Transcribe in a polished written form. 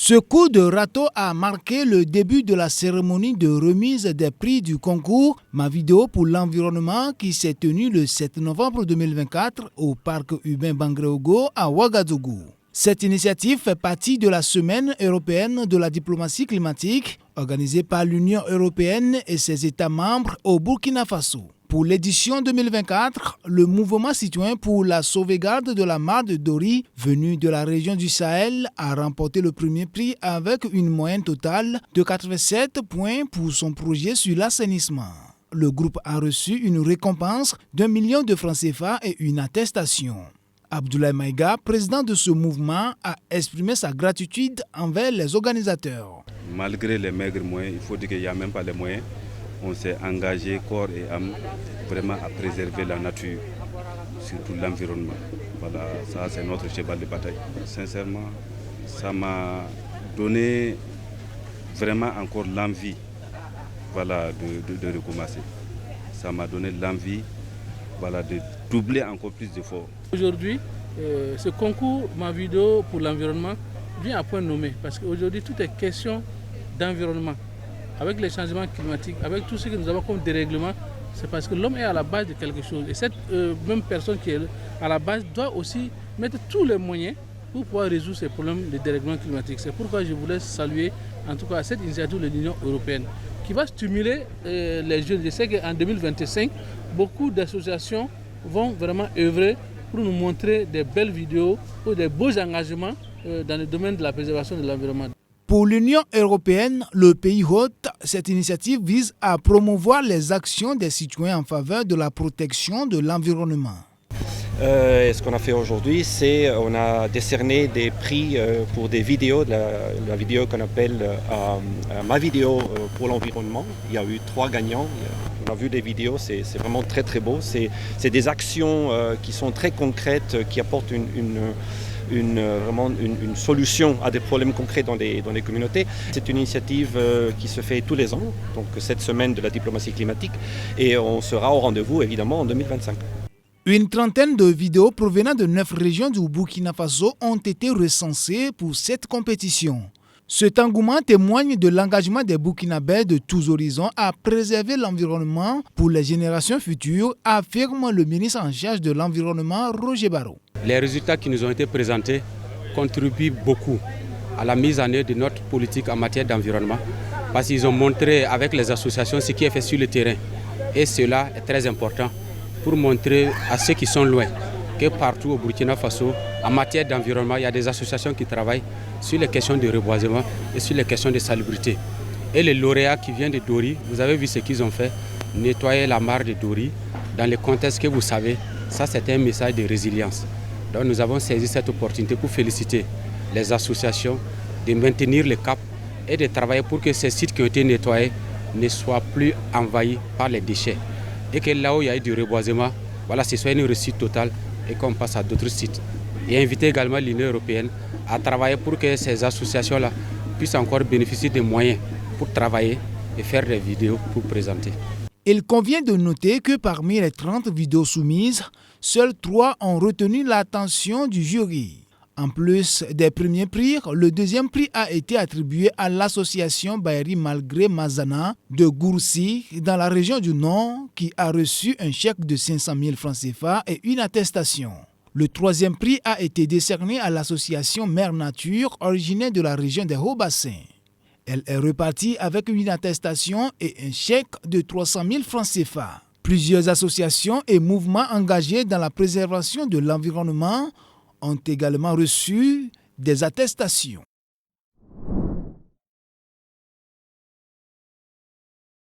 Ce coup de râteau a marqué le début de la cérémonie de remise des prix du concours Ma Vidéo pour l'environnement qui s'est tenue le 7 novembre 2024 au parc urbain Bangréogo à Ouagadougou. Cette initiative fait partie de la Semaine européenne de la diplomatie climatique organisée par l'Union européenne et ses États membres au Burkina Faso. Pour l'édition 2024, le mouvement citoyen pour la sauvegarde de la mare de Dori, venu de la région du Sahel, a remporté le premier prix avec une moyenne totale de 87 points pour son projet sur l'assainissement. Le groupe a reçu une récompense d'1 million de francs CFA et une attestation. Abdoulaye Maïga, président de ce mouvement, a exprimé sa gratitude envers les organisateurs. Malgré les maigres moyens, il faut dire qu'il n'y a même pas les moyens. On s'est engagé corps et âme vraiment à préserver la nature, surtout l'environnement. Voilà, ça c'est notre cheval de bataille. Sincèrement, ça m'a donné vraiment encore l'envie de recommencer. Ça m'a donné l'envie de doubler encore plus d'efforts. Aujourd'hui, ce concours Ma Vidéo pour l'environnement vient à point nommé parce qu'aujourd'hui tout est question d'environnement. Avec les changements climatiques, avec tout ce que nous avons comme dérèglement, c'est parce que l'homme est à la base de quelque chose. Et cette même personne qui est à la base doit aussi mettre tous les moyens pour pouvoir résoudre ces problèmes de dérèglement climatique. C'est pourquoi je voulais saluer en tout cas cette initiative de l'Union européenne qui va stimuler les jeunes. Je sais qu'en 2025, beaucoup d'associations vont vraiment œuvrer pour nous montrer des belles vidéos ou des beaux engagements dans le domaine de la préservation de l'environnement. Pour l'Union européenne, le pays hôte, cette initiative vise à promouvoir les actions des citoyens en faveur de la protection de l'environnement. Ce qu'on a fait aujourd'hui, c'est on a décerné des prix pour des vidéos, la vidéo qu'on appelle Ma Vidéo pour l'environnement. Il y a eu 3 gagnants. On a vu des vidéos, c'est vraiment très très beau. C'est des actions qui sont très concrètes, qui apportent vraiment une solution à des problèmes concrets dans les communautés. C'est une initiative qui se fait tous les ans, donc cette semaine de la diplomatie climatique, et on sera au rendez-vous évidemment en 2025. Une trentaine de vidéos provenant de 9 régions du Burkina Faso ont été recensées pour cette compétition. Cet engouement témoigne de l'engagement des Burkinabés de tous horizons à préserver l'environnement pour les générations futures, affirme le ministre en charge de l'environnement, Roger Barrot. Les résultats qui nous ont été présentés contribuent beaucoup à la mise en œuvre de notre politique en matière d'environnement parce qu'ils ont montré avec les associations ce qui est fait sur le terrain. Et cela est très important pour montrer à ceux qui sont loin que partout au Burkina Faso, en matière d'environnement, il y a des associations qui travaillent sur les questions de reboisement et sur les questions de salubrité. Et les lauréats qui viennent de Dori, vous avez vu ce qu'ils ont fait, nettoyer la mare de Dori dans le contexte que vous savez, ça c'est un message de résilience. Donc nous avons saisi cette opportunité pour féliciter les associations de maintenir le cap et de travailler pour que ces sites qui ont été nettoyés ne soient plus envahis par les déchets. Et que là où il y a eu du reboisement, ce soit une réussite totale et qu'on passe à d'autres sites. Et inviter également l'Union européenne à travailler pour que ces associations-là puissent encore bénéficier des moyens pour travailler et faire des vidéos pour présenter. Il convient de noter que parmi les 30 vidéos soumises, seules 3 ont retenu l'attention du jury. En plus des premiers prix, le deuxième prix a été attribué à l'association Bayeri Malgré Mazana de Goursi dans la région du Nord qui a reçu un chèque de 500 000 francs CFA et une attestation. Le troisième prix a été décerné à l'association Mère Nature originaire de la région des Hauts-Bassins. Elle est repartie avec une attestation et un chèque de 300 000 francs CFA. Plusieurs associations et mouvements engagés dans la préservation de l'environnement ont également reçu des attestations.